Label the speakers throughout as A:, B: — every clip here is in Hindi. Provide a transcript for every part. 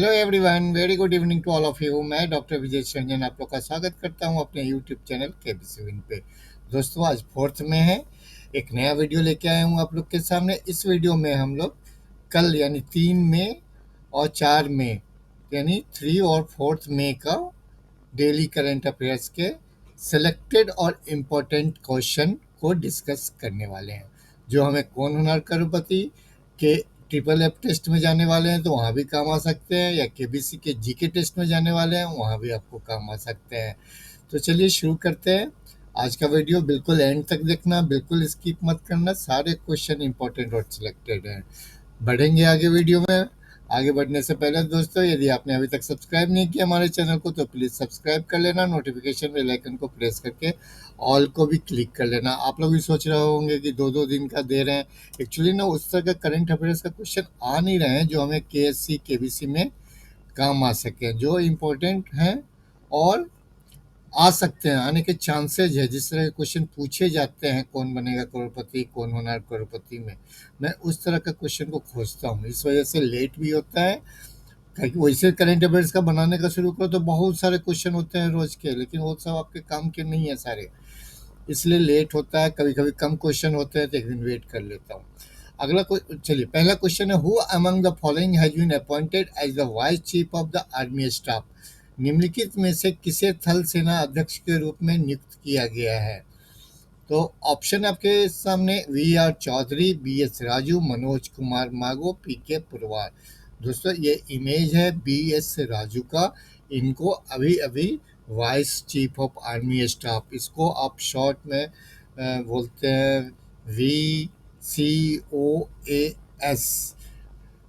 A: Hello everyone, very good evening to all of you. मैं डॉक्टर विजय रंजन आप लोग का स्वागत करता हूं अपने यूट्यूब चैनल केबीसी विन पे। दोस्तों, आज 4th में है, एक नया वीडियो लेके आया हूं आप लोग के सामने। इस वीडियो में हम लोग कल यानी 3 मई और 4 मई यानी 3 और 4 मई का डेली करंट अफेयर्स के सिलेक्टेड और इम्पोर्टेंट क्वेश्चन को डिस्कस करने वाले हैं, जो हमें कौन होनहार करोड़पति के ट्रिपल एफ टेस्ट में जाने वाले हैं तो वहाँ भी काम आ सकते हैं, या केबीसी के जीके टेस्ट में जाने वाले हैं वहाँ भी आपको काम आ सकते हैं। तो चलिए शुरू करते हैं। आज का वीडियो बिल्कुल एंड तक देखना, बिल्कुल स्किप मत करना, सारे क्वेश्चन इंपॉर्टेंट और सिलेक्टेड हैं। बढ़ेंगे आगे वीडियो में। आगे बढ़ने से पहले दोस्तों, यदि आपने अभी तक सब्सक्राइब नहीं किया हमारे चैनल को तो प्लीज़ सब्सक्राइब कर लेना, नोटिफिकेशन बेल आइकन को प्रेस करके ऑल को भी क्लिक कर लेना। आप लोग भी सोच रहे होंगे कि दो दो दिन का दे रहे हैं। एक्चुअली ना उस तरह का करंट अफेयर्स का क्वेश्चन आ नहीं रहे हैं जो हमें केएससी केबीसी में काम आ सके, जो इम्पोर्टेंट हैं और आ सकते हैं, आने के चांसेज है। जिस तरह के क्वेश्चन पूछे जाते हैं, कौन बनेगा करोड़पति, कौन होना है करोड़पति में, मैं उस तरह का क्वेश्चन को खोजता हूँ। इस वजह से लेट भी होता है, क्योंकि वैसे करंट अफेयर्स का बनाने का शुरू करो तो बहुत सारे क्वेश्चन होते हैं रोज के, लेकिन वो सब आपके काम के नहीं है सारे, इसलिए लेट होता है। कभी कभी कम क्वेश्चन होते हैं तो एक दिन वेट कर लेता हूँ। चलिए पहला क्वेश्चन है, who among the following has been appointed as the vice chief of the army staff. निम्नलिखित में से किसे थल सेना अध्यक्ष के रूप में नियुक्त किया गया है? तो ऑप्शन आपके सामने, V R Chaudhary, B S Raju, Manoj Kumar Mago, P के पुरवार। दोस्तों, ये इमेज है बी एस राजू का। इनको अभी अभी vice chief of army staff, इसको आप शॉर्ट में बोलते हैं we C O A S,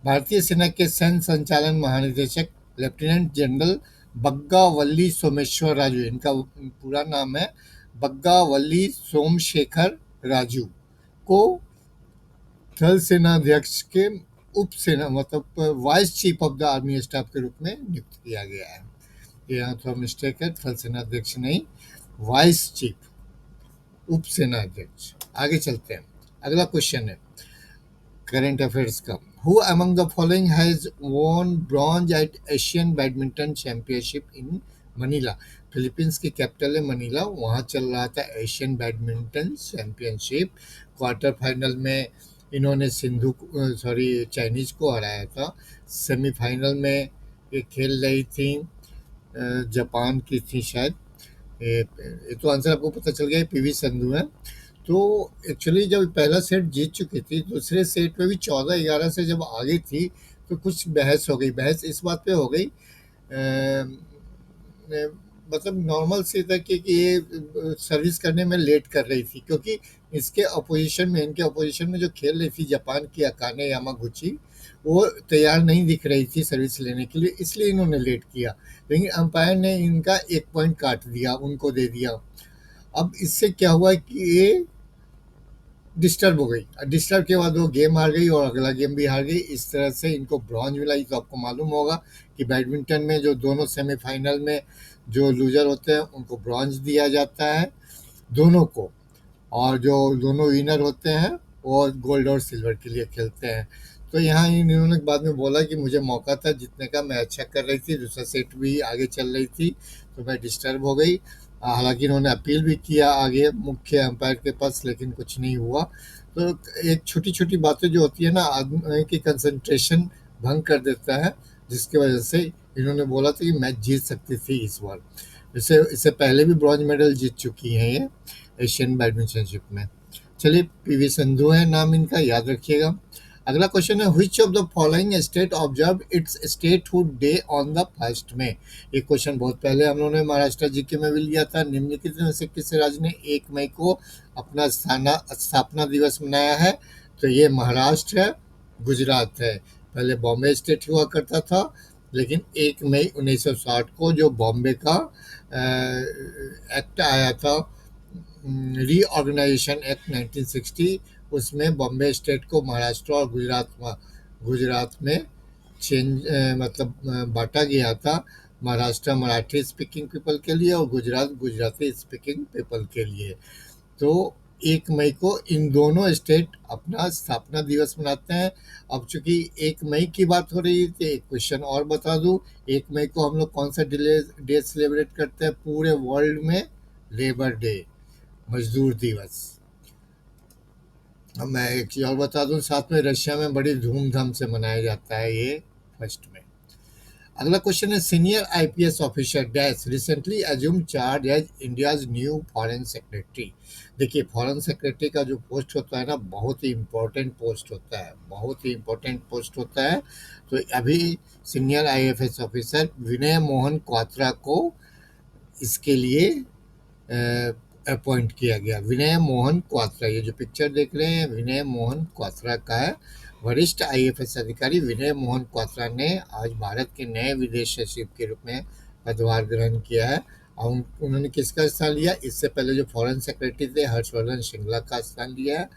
A: भारतीय सेना के सैन्य संचालन महानिदेशक लेफ्टिनेंट जनरल बग्गावल्ली सोमेश्वर राजू, इनका पूरा नाम है बग्गावल्ली सोमशेखर राजू, को थल सेनाध्यक्ष के उप सेना मतलब vice chief of the army staff के रूप में नियुक्त किया गया है। यहाँ थोड़ा मिस्टेक है, थल सेनाध्यक्ष नहीं, वाइस चीफ, उप सेनाध्यक्ष। आगे चलते हैं, अगला क्वेश्चन है करंट अफेयर्स का। Who among the following has won bronze eight Asian badminton championship in Manila. Philippines की कैपिटल है मनीला, वहाँ चल रहा था Asian badminton championship. Quarter final में इन्होंने चाइनीज को हराया था। सेमीफाइनल में ये खेल रही थी जापान की थी शायद। ये तो आंसर आपको पता चल गया, पीवी संधू है। तो एक्चुअली जब पहला सेट जीत चुकी थी, दूसरे सेट में भी 14-11 से जब आगे थी तो कुछ बहस हो गई। बहस इस बात पे हो गई, मतलब नॉर्मल सी था कि ये सर्विस करने में लेट कर रही थी, क्योंकि इनके अपोजिशन में जो खेल रही थी जापान की अकाने यामागुची, वो तैयार नहीं दिख रही थी सर्विस लेने के लिए, इसलिए इन्होंने लेट किया। लेकिन अंपायर ने इनका 1 पॉइंट काट दिया, उनको दे दिया। अब इससे क्या हुआ कि ये डिस्टर्ब हो गई, डिस्टर्ब के बाद वो गेम हार गई और अगला गेम भी हार गई। इस तरह से इनको ब्रॉन्ज मिला। तो आपको मालूम होगा कि बैडमिंटन में जो दोनों सेमीफाइनल में जो लूजर होते हैं उनको ब्रॉन्ज दिया जाता है, दोनों को, और जो दोनों विनर होते हैं वो गोल्ड और सिल्वर के लिए खेलते हैं। तो यहाँ इन्होंने बाद में बोला कि मुझे मौका था जीतने का, मैं अच्छा कर रही थी, दूसरा सेट भी आगे चल रही थी, तो मैं डिस्टर्ब हो गई। हालांकि इन्होंने अपील भी किया आगे मुख्य अंपायर के पास, लेकिन कुछ नहीं हुआ। तो एक छोटी छोटी बातें जो होती है ना, आदमी की कंसंट्रेशन भंग कर देता है, जिसकी वजह से इन्होंने बोला था कि मैच जीत सकती थी इस बार। इससे पहले भी ब्रॉन्ज मेडल जीत चुकी हैं ये एशियन बैडमिंटनशिप में। चलिए, पीवी संधू है नाम इनका, याद रखिएगा। अगला क्वेश्चन है, which of the following state observe it's statehood day on the 1 मई। ये क्वेश्चन बहुत पहले हम लोगों ने महाराष्ट्र जीके में भी लिया था। निम्नलिखित में से किस राज्य ने 1 मई को अपना स्थापना दिवस मनाया है? तो ये महाराष्ट्र है, गुजरात है। पहले बॉम्बे स्टेट हुआ करता था, लेकिन 1 मई 1960 को जो बॉम्बे का एक्ट आया था, रीऑर्गेनाइजेशन एक्ट 1960, उसमें बॉम्बे स्टेट को महाराष्ट्र और गुजरात में बांटा गया था। महाराष्ट्र मराठी स्पीकिंग पीपल के लिए और गुजरात गुजराती स्पीकिंग पीपल के लिए। तो 1 मई को इन दोनों स्टेट अपना स्थापना दिवस मनाते हैं। अब चूंकि 1 मई की बात हो रही है तो एक क्वेश्चन और बता दूं, 1 मई को हम लोग कौन सा डे सेलिब्रेट करते हैं पूरे वर्ल्ड में? लेबर डे, मजदूर दिवस। अब मैं एक चीज और बता दूं, साथ में रशिया में बड़ी धूमधाम से मनाया जाता है ये 1 में। अगला क्वेश्चन है, senior IPS officer dash recently assume charge as India's new foreign secretary. देखिए, फॉरेन सेक्रेटरी का जो पोस्ट होता है ना, बहुत ही इम्पोर्टेंट पोस्ट होता है, बहुत ही इम्पोर्टेंट पोस्ट होता है। तो अभी सीनियर आईएफएस ऑफिसर विनय मोहन क्वात्रा को इसके लिए अपॉइंट किया गया। विनय मोहन क्वात्रा, ये जो पिक्चर देख रहे हैं विनय मोहन क्वात्रा का है। वरिष्ठ आईएफएस अधिकारी विनय मोहन क्वात्रा ने आज भारत के नए विदेश सचिव के रूप में पदभार ग्रहण किया है। और उन्होंने किसका स्थान लिया? इससे पहले जो फॉरेन सेक्रेटरी थे हर्षवर्धन श्रृंगला का स्थान लिया है।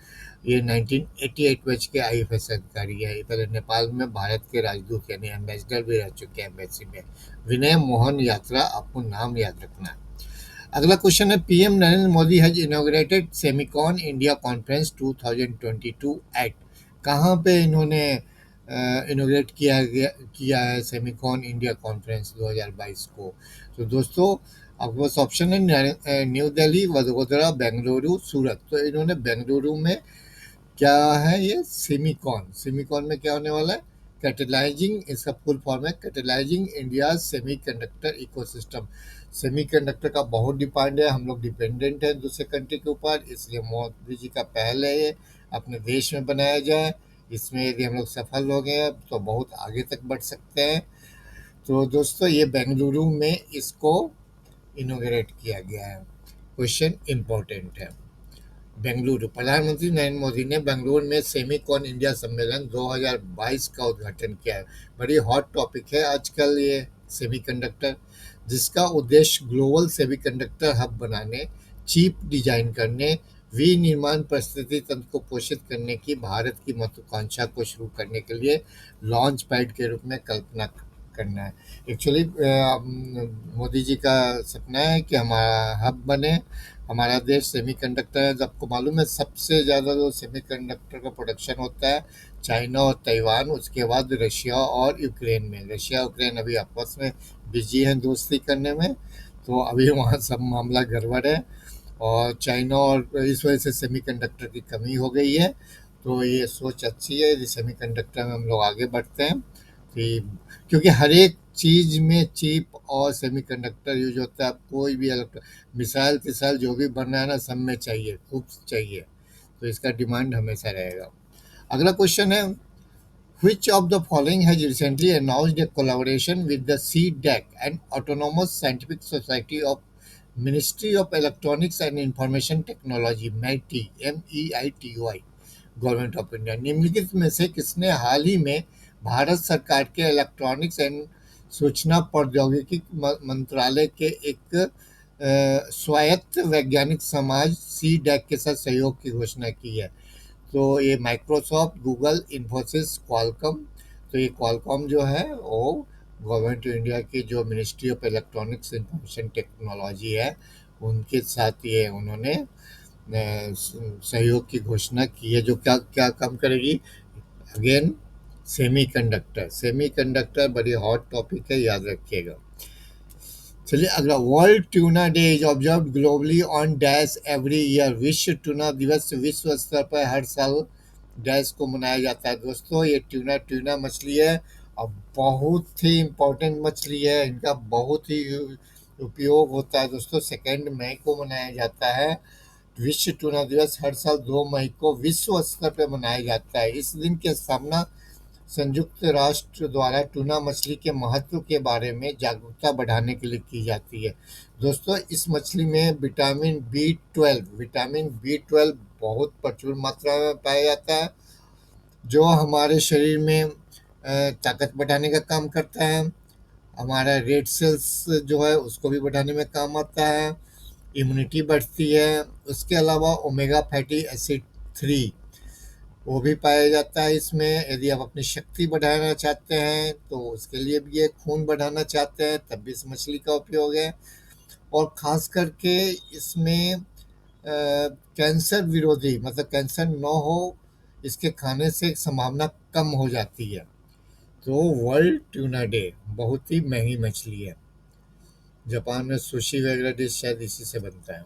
A: ये 1988 बैच के आईएफएस अधिकारी है। ये पहले नेपाल में भारत के राजदूत यानी एम्बेसडर भी रह चुके हैं एम्बेसी में। विनय मोहन यात्रा, आपको नाम याद रखना है। अगला क्वेश्चन है, PM Narendra Modi has inaugurated Semicon India conference 2022 at. कहाँ पे इन्होंने इनोग्रेट किया है सेमिकॉन इंडिया कॉन्फ्रेंस 2022 को? तो दोस्तों, आपके पास ऑप्शन है न्यू दिल्ली, वडोदरा, बेंगलुरु, सूरत। तो इन्होंने बेंगलुरु में, क्या है ये? सेमिकॉन। सेमिकॉन में क्या होने वाला है? कैटेलाइजिंग, इसका फुल फॉर्म है catalysing India semiconductor ecosystem. Semiconductor का बहुत डिमांड है, हम लोग डिपेंडेंट हैं दूसरे कंट्री के ऊपर, इसलिए मोदी जी का पहल है ये अपने देश में बनाया जाए। इसमें यदि हम लोग सफल हो गए तो बहुत आगे तक बढ़ सकते हैं। तो दोस्तों, ये बेंगलुरु में इसको इनोग्रेट किया गया है। क्वेश्चन इंपॉर्टेंट है। बेंगलुरु, प्रधानमंत्री नरेंद्र मोदी ने बेंगलुरु में सेमिकॉन इंडिया सम्मेलन 2022 का उद्घाटन किया है। बड़ी हॉट टॉपिक है आजकल ये सेमीकंडक्टर, जिसका उद्देश्य ग्लोबल सेमीकंडक्टर हब बनाने, चिप डिजाइन करने, विनिर्माण परिस्थिति तंत्र को पोषित करने की भारत की महत्वाकांक्षा को शुरू करने के लिए लॉन्च पैड के रूप में कल्पना करना है। एक्चुअली मोदी जी का सपना है कि हमारा हब बने, हमारा देश सेमीकंडक्टर है। आपको मालूम है सबसे ज़्यादा जो सेमीकंडक्टर का प्रोडक्शन होता है चाइना और ताइवान, उसके बाद रशिया और यूक्रेन में। रशिया यूक्रेन अभी आपस में बिजी हैं दोस्ती करने में, तो अभी वहाँ सब मामला गड़बड़ है और चाइना, और इस वजह से सेमीकंडक्टर की कमी हो गई है। तो ये सोच अच्छी है, यदि सेमीकंडक्टर में हम लोग आगे बढ़ते हैं कि, क्योंकि हर एक चीज़ में चिप और सेमीकंडक्टर यूज होता है। कोई भी मिसाइल तिसाइल जो भी बनना है ना, सब में चाहिए, खूब चाहिए। तो इसका डिमांड हमेशा रहेगा। अगला क्वेश्चन है, Which of the following has recently announced a collaboration with the CDEC and Autonomous Scientific Society of Ministry of Electronics and Information Technology MEITI MEITY government of India? निम्नलिखित में से किसने हाल ही में भारत सरकार के इलेक्ट्रॉनिक्स एंड सूचना प्रौद्योगिकी मंत्रालय के एक स्वायत्त वैज्ञानिक समाज CDEC के साथ सहयोग की घोषणा की है? तो ये माइक्रोसॉफ्ट, गूगल, इन्फोसिस, क्वालकॉम। तो ये क्वालकॉम जो है वो गवर्नमेंट ऑफ इंडिया की जो ministry of electronics information technology है उनके साथ ये उन्होंने सहयोग की घोषणा की है, जो क्या क्या काम करेगी? Again semiconductor. सेमीकंडक्टर बड़ी हॉट टॉपिक है, याद रखिएगा। चलिए अगला, world tuna day is observe globally on dash every year. विश्व ट्यूना दिवस विश्व स्तर पर हर साल डैश को मनाया जाता है। दोस्तों, ये ट्यूना मछली है और बहुत ही इम्पोर्टेंट मछली है, इनका बहुत ही उपयोग होता है। दोस्तों, 2 मई को मनाया जाता है। विश्व ट्यूना दिवस हर साल 2 मई को विश्व स्तर पर मनाया जाता है। इस दिन की स्थापना संयुक्त राष्ट्र द्वारा टूना मछली के महत्व के बारे में जागरूकता बढ़ाने के लिए की जाती है। दोस्तों, इस मछली में विटामिन बी 12 बहुत प्रचुर मात्रा में पाया जाता है, जो हमारे शरीर में ताकत बढ़ाने का काम करता है। हमारा रेड सेल्स जो है उसको भी बढ़ाने में काम आता है, इम्यूनिटी बढ़ती है। उसके अलावा ओमेगा फैटी एसिड 3 वो भी पाया जाता है इसमें। यदि आप अपनी शक्ति बढ़ाना चाहते हैं तो उसके लिए भी ये, खून बढ़ाना चाहते हैं तब भी इस मछली का उपयोग है। और ख़ास करके इसमें कैंसर विरोधी, मतलब कैंसर न हो, इसके खाने से संभावना कम हो जाती है। तो वर्ल्ड ट्यूना डे, बहुत ही महंगी मछली है। जापान में सुशी वगैरह डिश शायद इसी से बनता है।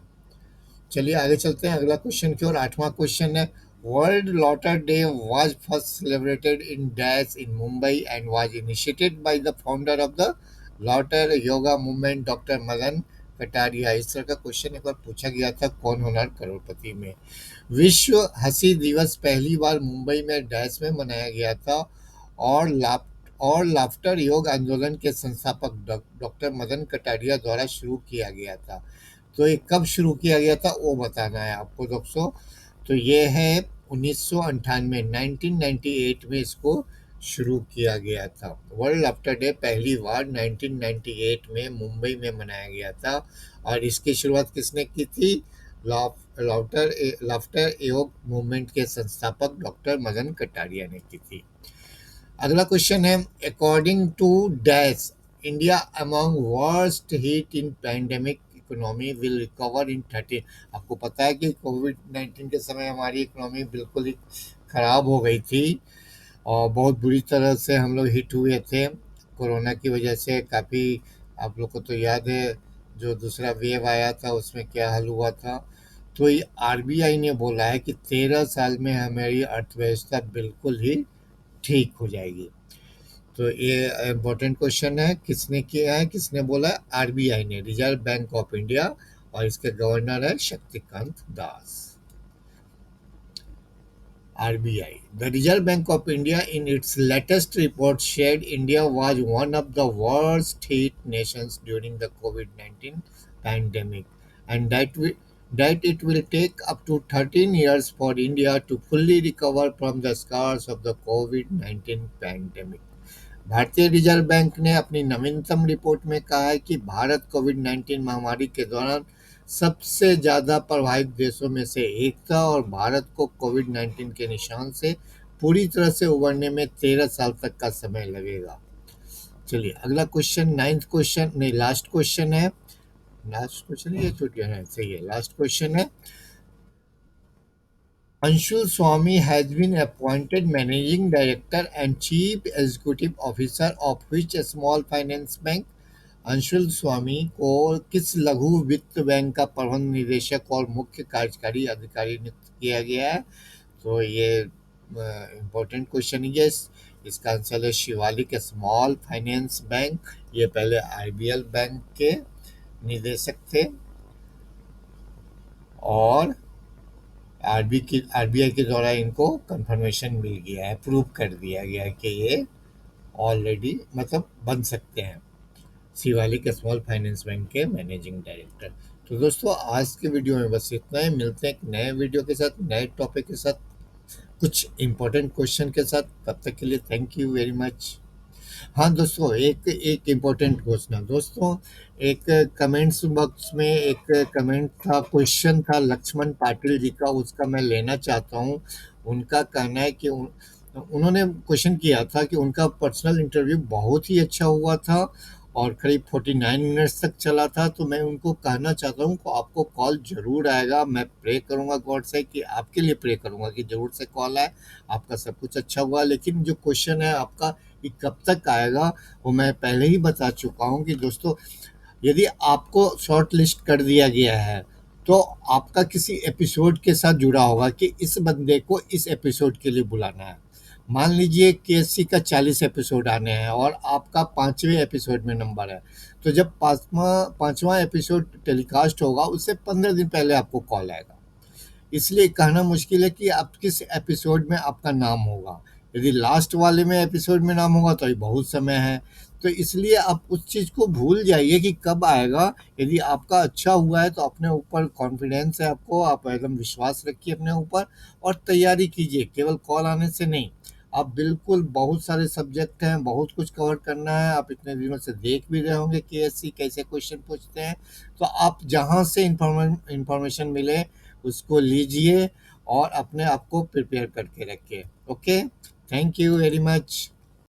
A: चलिए आगे चलते हैं अगला क्वेश्चन की ओर। 8वां क्वेश्चन है, world laughter day was first celebrated in dash in Mumbai and was initiated by the founder of the laughter yoga movement doctor Madan Kataria. इस तरह का क्वेश्चन एक बार पूछा गया था कौन होना करोड़पति में। विश्व हंसी दिवस पहली बार मुंबई में डैश में मनाया गया था और लाफ्टर योग आंदोलन के संस्थापक डॉक्टर मदन कटारिया द्वारा शुरू किया गया था। तो ये कब शुरू किया गया था वो बताना है आपको दोस्तों। तो ये है 1998, 1998 में इसको शुरू किया गया था। वर्ल्ड लाफ्टर डे पहली बार 1998 में मुंबई में मनाया गया था और इसकी शुरुआत किसने की थी? लाफ्टर योग मूवमेंट के संस्थापक डॉक्टर मदन कटारिया ने की थी। अगला क्वेश्चन है, according to dash India among worst hit in pandemic economy will recover in 30। आपको पता है कि कोविड-19 के समय हमारी इकोनॉमी बिल्कुल ही खराब हो गई थी और बहुत बुरी तरह से हम लोग हिट हुए थे कोरोना की वजह से। काफ़ी, आप लोग को तो याद है जो दूसरा वेव आया था उसमें क्या हाल हुआ था। तो ये आरबीआई ने बोला है कि 13 साल में हमारी अर्थव्यवस्था बिल्कुल ही ठीक हो जाएगी। तो ये इम्पोर्टेंट क्वेश्चन है, किसने किया है, किसने बोला है? आरबीआई ने, रिजर्व बैंक ऑफ इंडिया, और इसके गवर्नर है Shaktikanta Das. RBI. The Reserve Bank of India in its latest report said India was one of the worst hit nations during the COVID-19 pandemic and that it will take up to 13 years for India to fully recover from the scars of the COVID-19 pandemic. भारतीय रिजर्व बैंक ने अपनी नवीनतम रिपोर्ट में कहा है कि भारत कोविड-19 महामारी के दौरान सबसे ज़्यादा प्रभावित देशों में से एक था और भारत को कोविड-19 के निशान से पूरी तरह से उबरने में 13 साल तक का समय लगेगा। चलिए अगला क्वेश्चन, 9th क्वेश्चन, नहीं लास्ट क्वेश्चन है। लास्ट क्वेश्चन है, ये छूट गया है, सही है, लास्ट क्वेश्चन है। Anshul Swamy has been appointed Managing Director and Chief Executive Officer of which small finance bank? Anshul Swami को किस लघु वित्त बैंक का प्रबंध निदेशक और मुख्य कार्यकारी अधिकारी नियुक्त किया गया है? तो ये इम्पोर्टेंट क्वेश्चन है। इसका आंसर है शिवालिक स्मॉल फाइनेंस बैंक। ये पहले आरबीएल बैंक के निदेशक थे और आरबीआई के द्वारा इनको कंफर्मेशन मिल गया है, अप्रूव कर दिया गया है कि ये ऑलरेडी मतलब बन सकते हैं शिवालिक स्मॉल फाइनेंस बैंक के मैनेजिंग डायरेक्टर। तो दोस्तों आज के वीडियो में बस इतना ही। मिलते हैं एक नए वीडियो के साथ, नए टॉपिक के साथ, कुछ इम्पोर्टेंट क्वेश्चन के साथ। तब तक के लिए थैंक यू वेरी मच। हाँ दोस्तों, एक इम्पोर्टेंट घोषणा दोस्तों, एक कमेंट्स बॉक्स में एक कमेंट था, क्वेश्चन था लक्ष्मण पाटिल जी का, उसका मैं लेना चाहता हूँ। उनका कहना है कि उन्होंने क्वेश्चन किया था कि उनका पर्सनल इंटरव्यू बहुत ही अच्छा हुआ था और करीब 49 मिनट्स तक चला था। तो मैं उनको कहना चाहता हूँ कि आपको कॉल ज़रूर आएगा। मैं प्रे करूँगा गॉड से कि आपके लिए प्रे करूँगा कि ज़रूर से कॉल आए, आपका सब कुछ अच्छा हुआ। लेकिन जो क्वेश्चन है आपका कि कब तक आएगा वो मैं पहले ही बता चुका हूँ कि दोस्तों यदि आपको शॉर्ट लिस्ट कर दिया गया है तो आपका किसी एपिसोड के साथ जुड़ा होगा कि इस बंदे को इस एपिसोड के लिए बुलाना है। मान लीजिए केएससी का 40 एपिसोड आने हैं और आपका 5वें एपिसोड में नंबर है, तो जब पाँचवां एपिसोड टेलीकास्ट होगा उससे 15 दिन पहले आपको कॉल आएगा। इसलिए कहना मुश्किल है कि आप किस एपिसोड में आपका नाम होगा। यदि लास्ट वाले में एपिसोड में नाम होगा तो ये बहुत समय है। तो इसलिए आप उस चीज़ को भूल जाइए कि कब आएगा। यदि आपका अच्छा हुआ है तो अपने ऊपर कॉन्फिडेंस है आपको, आप एकदम विश्वास रखिए अपने ऊपर और तैयारी कीजिए, केवल कॉल आने से नहीं। आप बिल्कुल, बहुत सारे सब्जेक्ट हैं, बहुत कुछ कवर करना है। आप इतने दिनों से देख भी रहे होंगे केएससी कैसे क्वेश्चन पूछते हैं। तो आप जहाँ से इंफॉर्मेशन मिले उसको लीजिए और अपने आप को प्रिपेयर करके रखिए। Okay, thank you very much.